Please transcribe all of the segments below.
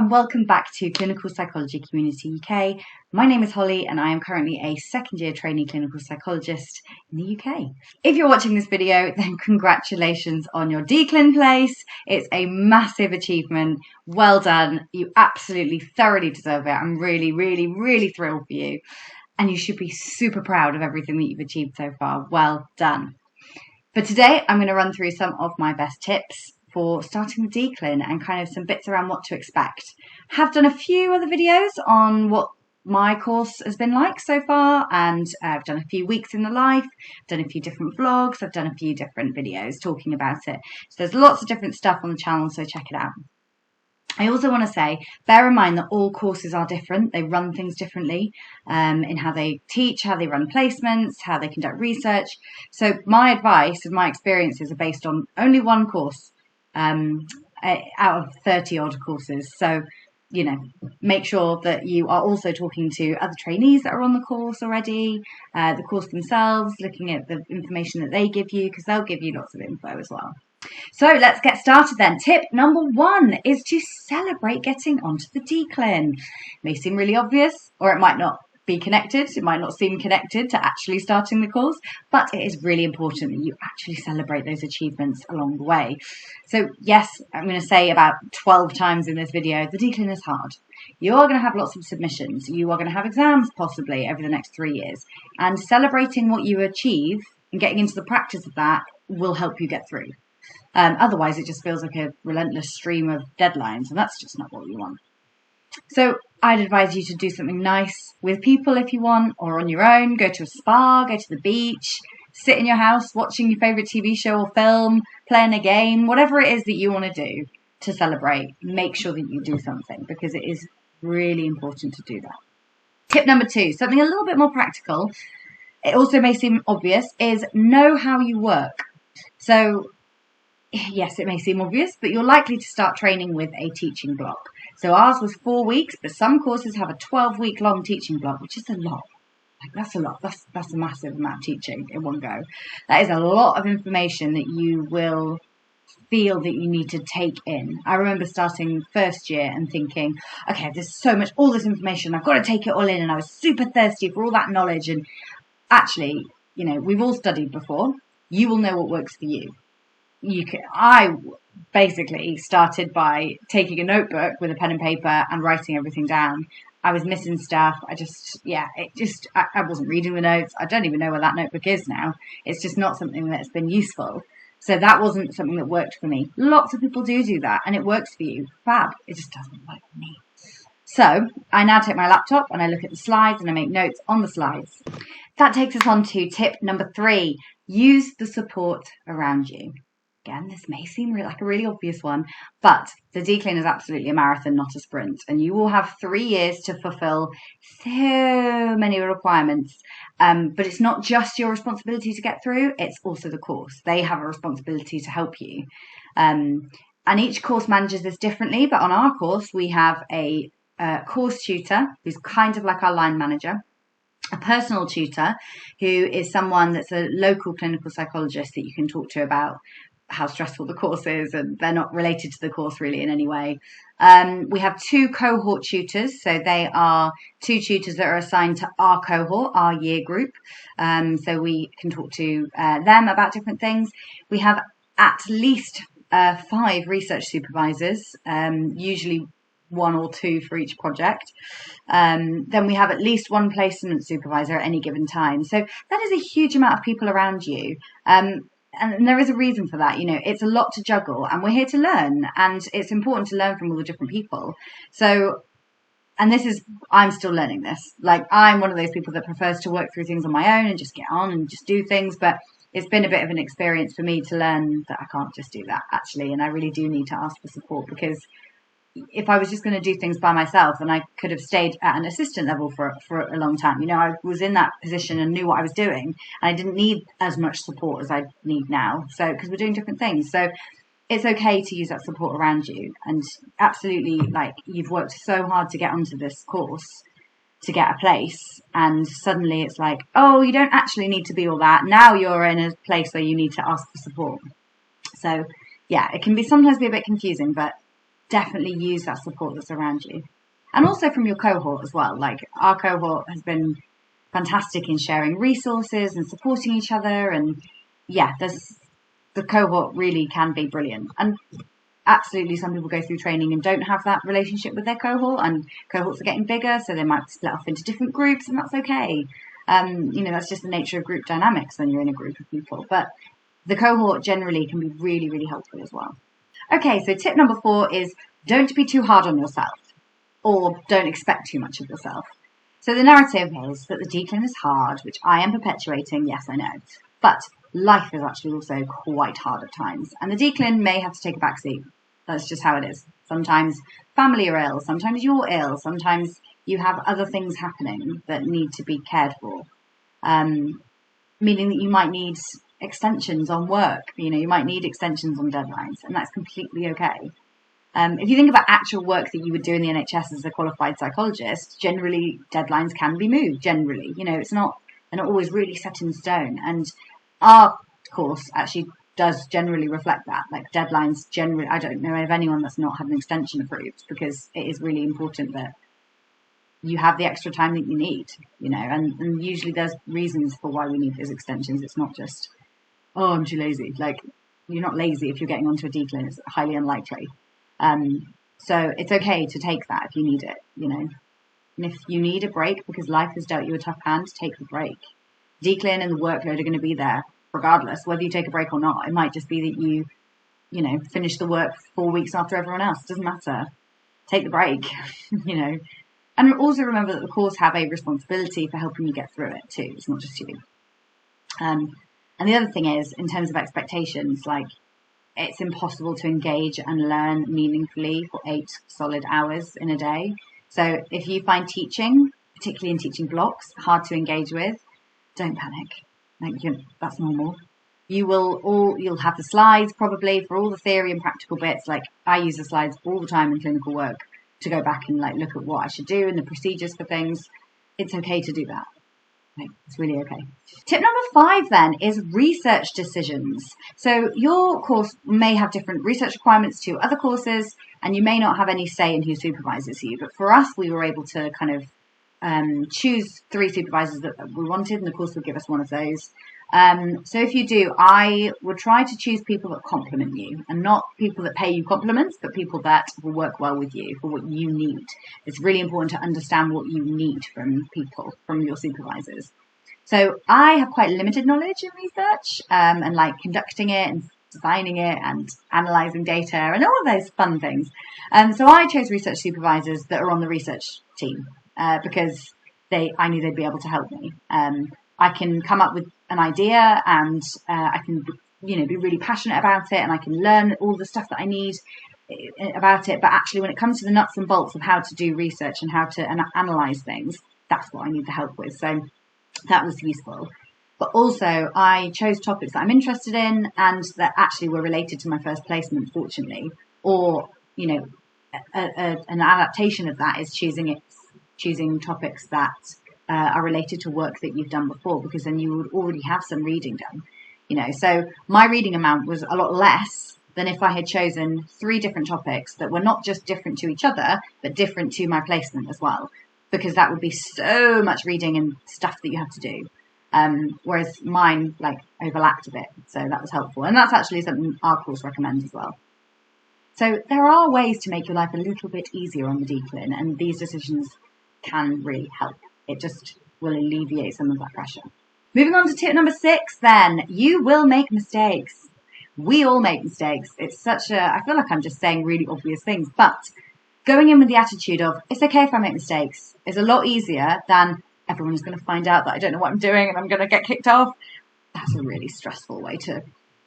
and welcome back to Clinical Psychology Community UK. My name is Holly and I am currently a second year trainee clinical psychologist in the UK. If you're watching this video, then congratulations on your DClin place. It's a massive achievement. Well done. You absolutely thoroughly deserve it. I'm really thrilled for you. And you should be super proud of everything that you've achieved so far. Well done. But today I'm going to run through some of my best tips for starting the DClin and kind of some bits around what to expect. Have done a few other videos on what my course has been like so far, and I've done a few weeks in the life, done a few different vlogs, I've done a few different videos talking about it. So there's lots of different stuff on the channel, so check it out. I also want to say, bear in mind that all courses are different. They run things differently in how they teach, how they run placements, how they conduct research. So my advice and my experiences are based on only one course out of 30 odd courses. So, you know, make sure that you are also talking to other trainees that are on the course already, the course themselves, looking at the information that they give you, because they'll give you lots of info as well. So let's get started then. Tip number 1 is to celebrate getting onto the DClin. May seem really obvious, or it might not be connected. It might not seem connected to actually starting the course, but it is really important that you actually celebrate those achievements along the way. So yes, I'm going to say about 12 times in this video, the DClin is hard. You are going to have lots of submissions. You are going to have exams possibly over the next 3 years, and celebrating what you achieve and getting into the practice of that will help you get through. Otherwise, it just feels like a relentless stream of deadlines, and that's just not what you want. So I'd advise you to do something nice with people if you want, or on your own. Go to a spa, go to the beach, sit in your house watching your favourite TV show or film, playing a game, whatever it is that you want to do to celebrate. Make sure that you do something, because it is really important to do that. Tip number 2, something a little bit more practical. It also may seem obvious, is know how you work. So yes, it may seem obvious, but you're likely to start training with a teaching block. So ours was 4 weeks, but some courses have a 12-week long teaching block, which is a lot. Like, that's a lot. That's a massive amount of teaching in one go. That is a lot of information that you will feel that you need to take in. I remember starting first year and thinking, okay, there's so much, all this information, I've got to take it all in, and I was super thirsty for all that knowledge. And actually, you know, we've all studied before. You will know what works for you. I basically started by taking a notebook with a pen and paper and writing everything down. I was missing stuff. I wasn't reading the notes. I don't even know where that notebook is now. It's just not something that's been useful. So that wasn't something that worked for me. Lots of people do that, and it works for you. Fab. It just doesn't work for me. So I now take my laptop and I look at the slides and I make notes on the slides. That takes us on to tip number 3. Use the support around you. Again, this may seem like a really obvious one, but the DClin is absolutely a marathon, not a sprint. And you will have 3 years to fulfill so many requirements. But it's not just your responsibility to get through, it's also the course. They have a responsibility to help you. And each course manages this differently, but on our course, we have a course tutor who's kind of like our line manager. A personal tutor who is someone that's a local clinical psychologist that you can talk to about how stressful the course is, and they're not related to the course really in any way. We have 2 cohort tutors, so they are 2 tutors that are assigned to our cohort, our year group, so we can talk to them about different things. We have at least 5 research supervisors, usually 1 or 2 for each project. Then we have at least 1 placement supervisor at any given time. So that is a huge amount of people around you. And there is a reason for that. You know, it's a lot to juggle, and we're here to learn, and it's important to learn from all the different people. So, and I'm still learning this. Like, I'm one of those people that prefers to work through things on my own and just get on and just do things. But it's been a bit of an experience for me to learn that I can't just do that, actually. And I really do need to ask for support, because if I was just going to do things by myself, then I could have stayed at an assistant level for a long time. You know, I was in that position and knew what I was doing, and I didn't need as much support as I need now. So, because we're doing different things. So it's okay to use that support around you. And absolutely, like, you've worked so hard to get onto this course to get a place, and suddenly it's like, oh, you don't actually need to be all that. Now you're in a place where you need to ask for support. So yeah, it can sometimes be a bit confusing, but definitely use that support that's around you. And also from your cohort as well. Like, our cohort has been fantastic in sharing resources and supporting each other. And yeah, the cohort really can be brilliant. And absolutely, some people go through training and don't have that relationship with their cohort, and cohorts are getting bigger, so they might split off into different groups, and that's okay. That's just the nature of group dynamics when you're in a group of people. But the cohort generally can be really, really helpful as well. Okay, so tip number 4 is don't be too hard on yourself, or don't expect too much of yourself. So the narrative is that the decline is hard, which I am perpetuating, yes, I know. But life is actually also quite hard at times, and the decline may have to take a backseat. That's just how it is. Sometimes family are ill, sometimes you're ill, sometimes you have other things happening that need to be cared for, meaning that you might need extensions on work, you might need extensions on deadlines, and that's completely okay. If you think about actual work that you would do in the NHS as a qualified psychologist, generally deadlines can be moved, generally. They're not always really set in stone. And our course actually does generally reflect that. Like, deadlines generally, I don't know of anyone that's not had an extension approved, because it is really important that you have the extra time that you need, and usually there's reasons for why we need those extensions. It's not just, oh, I'm too lazy. Like, you're not lazy if you're getting onto a decline. It's highly unlikely. So it's okay to take that if you need it, And if you need a break because life has dealt you a tough hand, take the break. Decline and the workload are going to be there regardless, whether you take a break or not. It might just be that you finish the work 4 weeks after everyone else. It doesn't matter. Take the break, And also remember that the course have a responsibility for helping you get through it too. It's not just you. And the other thing is, in terms of expectations, like, it's impossible to engage and learn meaningfully for 8 solid hours in a day. So if you find teaching, particularly in teaching blocks, hard to engage with, don't panic. That's normal. You'll have the slides probably for all the theory and practical bits. Like, I use the slides all the time in clinical work to go back and look at what I should do and the procedures for things. It's okay to do that. It's really okay. Tip number 5 then is research decisions. So your course may have different research requirements to other courses, and you may not have any say in who supervises you. But for us, we were able to kind of choose 3 supervisors that we wanted, and the course would give us one of those. So if you do, I would try to choose people that complement you, and not people that pay you compliments, but people that will work well with you for what you need. It's really important to understand what you need from people, from your supervisors. So I have quite limited knowledge in research, and conducting it and designing it and analysing data and all of those fun things. So I chose research supervisors that are on the research team, because I knew they'd be able to help me. I can come up with an idea, and I can, be really passionate about it, and I can learn all the stuff that I need about it. But actually, when it comes to the nuts and bolts of how to do research and how to analyse things, that's what I need the help with. So that was useful. But also, I chose topics that I'm interested in and that actually were related to my first placement, fortunately. Or, an adaptation of that is choosing topics that are related to work that you've done before, because then you would already have some reading done. So my reading amount was a lot less than if I had chosen 3 different topics that were not just different to each other, but different to my placement as well, because that would be so much reading and stuff that you have to do. Whereas mine overlapped a bit, so that was helpful, and that's actually something our course recommends as well. So there are ways to make your life a little bit easier on the decline, and these decisions can really help. It just will alleviate some of that pressure. Moving on to tip number 6 then, you will make mistakes. We all make mistakes. It's I feel like I'm just saying really obvious things, but going in with the attitude of, it's okay if I make mistakes, is a lot easier than everyone is going to find out that I don't know what I'm doing and I'm going to get kicked off. That's a really stressful way to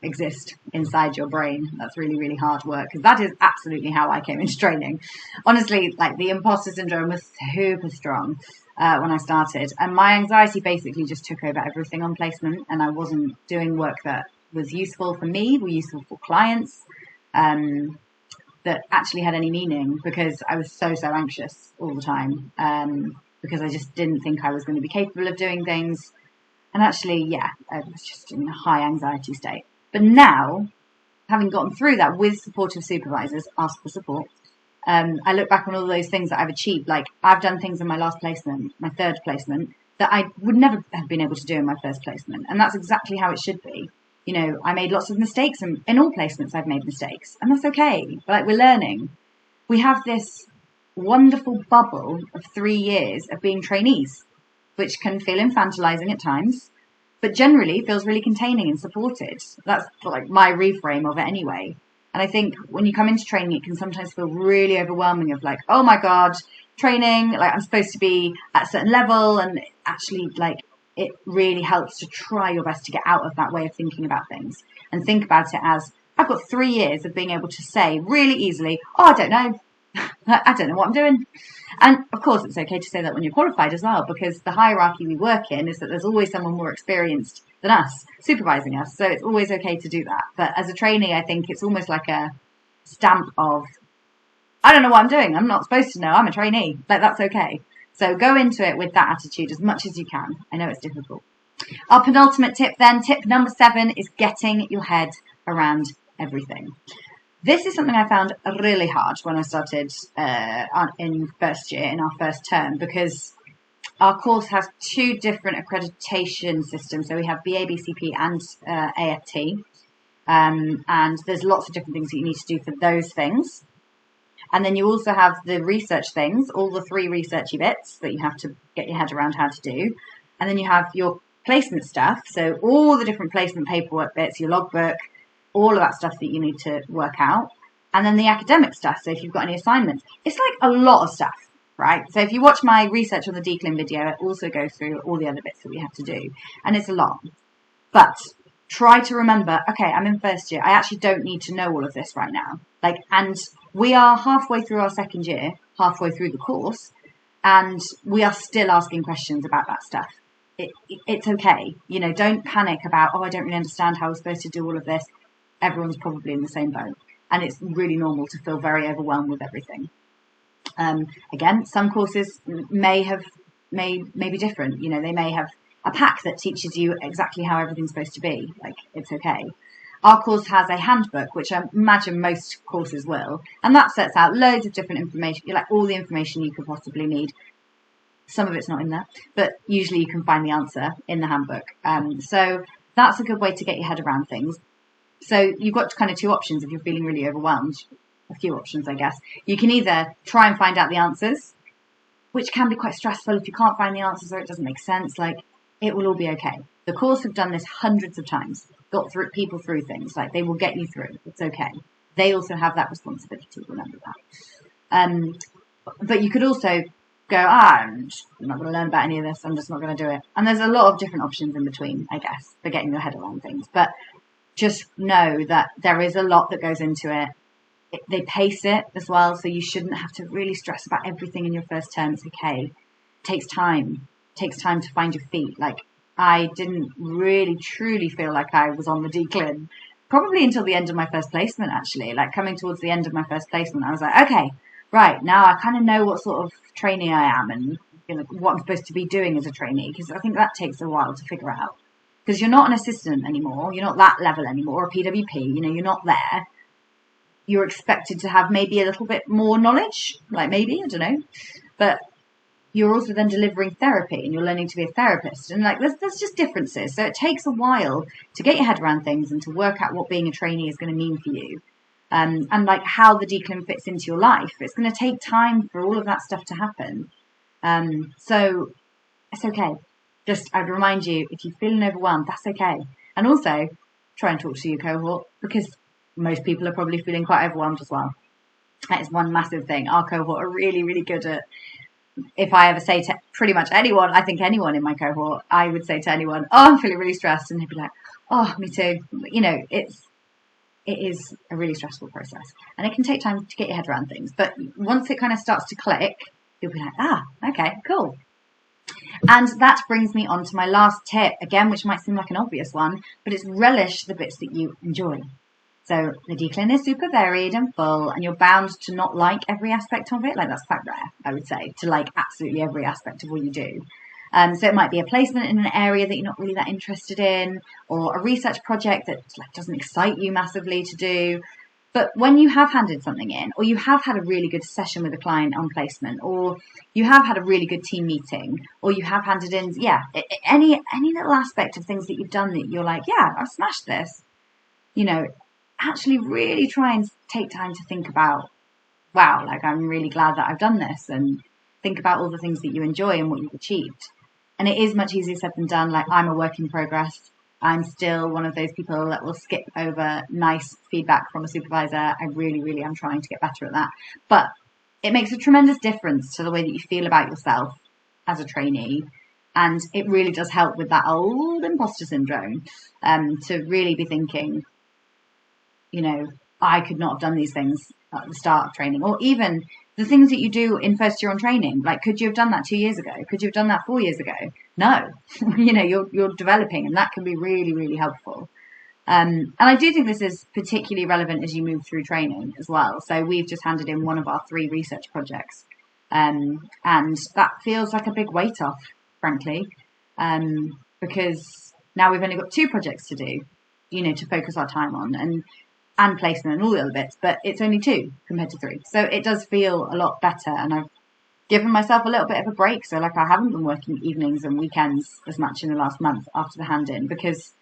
exist inside your brain. That's really, really hard work, because that is absolutely how I came into training. Honestly, the imposter syndrome was super strong when I started, and my anxiety basically just took over everything on placement, and I wasn't doing work that was useful for me, were useful for clients, that actually had any meaning, because I was so anxious all the time, because I just didn't think I was going to be capable of doing things. And actually, I was just in a high anxiety state. But now, having gotten through that with supportive supervisors, ask for support, I look back on all those things that I've achieved. Like, I've done things in my last placement, my third placement, that I would never have been able to do in my first placement. And that's exactly how it should be. You know, I made lots of mistakes, and in all placements I've made mistakes, and that's okay. Like, we're learning. We have this wonderful bubble of 3 years of being trainees, which can feel infantilizing at times, but generally feels really containing and supported. That's like my reframe of it anyway. And I think when you come into training, it can sometimes feel really overwhelming of like, oh my God, training, like I'm supposed to be at a certain level. And actually, like, it really helps to try your best to get out of that way of thinking about things and think about it as, I've got 3 years of being able to say really easily, oh, I don't know. I don't know what I'm doing. And of course, it's okay to say that when you're qualified as well, because the hierarchy we work in is that there's always someone more experienced than us supervising us. So it's always okay to do that. But as a trainee, I think it's almost like a stamp of, I don't know what I'm doing. I'm not supposed to know. I'm a trainee. Like, that's okay. So go into it with that attitude as much as you can. I know it's difficult. Our penultimate tip then, tip number 7, is getting your head around everything. This is something I found really hard when I started in first year, in our first term, because our course has 2 different accreditation systems. So we have BABCP and AFT, and there's lots of different things that you need to do for those things. And then you also have the research things, all the 3 researchy bits that you have to get your head around how to do. And then you have your placement stuff, so all the different placement paperwork bits, your logbook, all of that stuff that you need to work out. And then the academic stuff, so if you've got any assignments. It's like a lot of stuff, right? So if you watch my research on the DCLIN video, it also goes through all the other bits that we have to do. And it's a lot. But try to remember, okay, I'm in first year. I actually don't need to know all of this right now. Like, and we are halfway through our second year, halfway through the course, and we are still asking questions about that stuff. It's okay. You know, don't panic about, oh, I don't really understand how we're supposed to do all of this. Everyone's probably in the same boat, and it's really normal to feel very overwhelmed with everything. Again, some courses may be different. You know, they may have a pack that teaches you exactly how everything's supposed to be. Like, it's okay. Our course has a handbook, which I imagine most courses will, and that sets out loads of different information, like all the information you could possibly need. Some of it's not in there, but usually you can find the answer in the handbook. So that's a good way to get your head around things. So you've got kind of 2 options if you're feeling really overwhelmed. A few options, I guess. You can either try and find out the answers, which can be quite stressful if you can't find the answers or it doesn't make sense. Like, it will all be okay. The course have done this hundreds of times, got people through things. Like, they will get you through. It's okay. They also have that responsibility, remember that. But you could also go, I'm not going to learn about any of this. I'm just not going to do it. And there's a lot of different options in between, I guess, for getting your head around things. But just know that there is a lot that goes into it. They pace it as well, so you shouldn't have to really stress about everything in your first term. It's okay. It takes time. It takes time to find your feet. Like, I didn't really truly feel like I was on the DCLIN probably until the end of my first placement, actually. Like, coming towards the end of my first placement, I was like, okay, right, now I kind of know what sort of trainee I am and, you know, what I'm supposed to be doing as a trainee, because I think that takes a while to figure out. Because you're not an assistant anymore. You're not that level anymore, or a PWP. You know, you're not there. You're expected to have maybe a little bit more knowledge, like maybe, I don't know. But you're also then delivering therapy and you're learning to be a therapist. And like, there's just differences. So it takes a while to get your head around things and to work out what being a trainee is going to mean for you. And like how the DCLIN fits into your life. It's going to take time for all of that stuff to happen. So it's okay. Just, I'd remind you, if you're feeling overwhelmed, that's okay. And also, try and talk to your cohort, because most people are probably feeling quite overwhelmed as well. That is one massive thing. Our cohort are really, really good at, if I ever say to pretty much anyone, I think anyone in my cohort, I would say to anyone, oh, I'm feeling really stressed. And they'd be like, oh, me too. You know, it is a really stressful process. And it can take time to get your head around things. But once it kind of starts to click, you'll be like, okay, cool. And that brings me on to my last tip, again, which might seem like an obvious one, but it's relish the bits that you enjoy. So the DCLIN is super varied and full, and you're bound to not like every aspect of it. Like, that's quite rare, I would say, to like absolutely every aspect of what you do. So it might be a placement in an area that you're not really that interested in, or a research project that like doesn't excite you massively to do. But when you have handed something in, or you have had a really good session with a client on placement, or you have had a really good team meeting, or you have handed in, any little aspect of things that you've done that you're like, yeah, I've smashed this, actually really try and take time to think about, wow, like I'm really glad that I've done this, and think about all the things that you enjoy and what you've achieved. And it is much easier said than done. Like, I'm a work in progress. I'm still one of those people that will skip over nice feedback from a supervisor. I really, really am trying to get better at that. But it makes a tremendous difference to the way that you feel about yourself as a trainee. And it really does help with that old imposter syndrome, to really be thinking, I could not have done these things at the start of training, or even the things that you do in first year on training. Like, could you have done that 2 years ago? Could you have done that 4 years ago? No, you're developing, and that can be really, really helpful. And I do think this is particularly relevant as you move through training as well. So we've just handed in one of our 3 research projects, and that feels like a big weight off, frankly, because now we've only got 2 projects to do, to focus our time on, and placement and all the other bits, but it's only 2 compared to 3. So it does feel a lot better, and I've given myself a little bit of a break. So like, I haven't been working evenings and weekends as much in the last month after the hand-in, because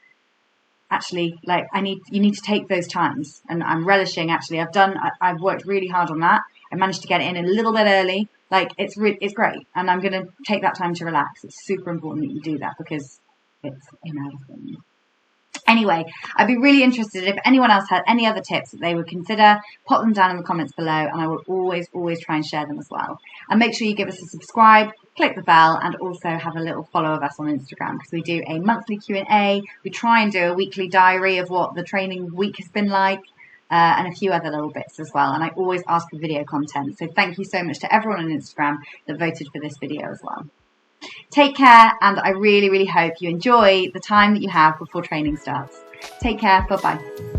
actually, like, you need to take those times, and I'm relishing. Actually, I've worked really hard on that. I managed to get it in a little bit early. Like, it's great, and I'm going to take that time to relax. It's super important that you do that, because it's inevitable. Anyway, I'd be really interested if anyone else had any other tips that they would consider. Pop them down in the comments below, and I will always try and share them as well. And make sure you give us a subscribe, click the bell, and also have a little follow of us on Instagram, because we do a monthly Q&A. We try and do a weekly diary of what the training week has been like, and a few other little bits as well. And I always ask for video content. So thank you so much to everyone on Instagram that voted for this video as well. Take care, and I really, really hope you enjoy the time that you have before training starts. Take care. Bye-bye.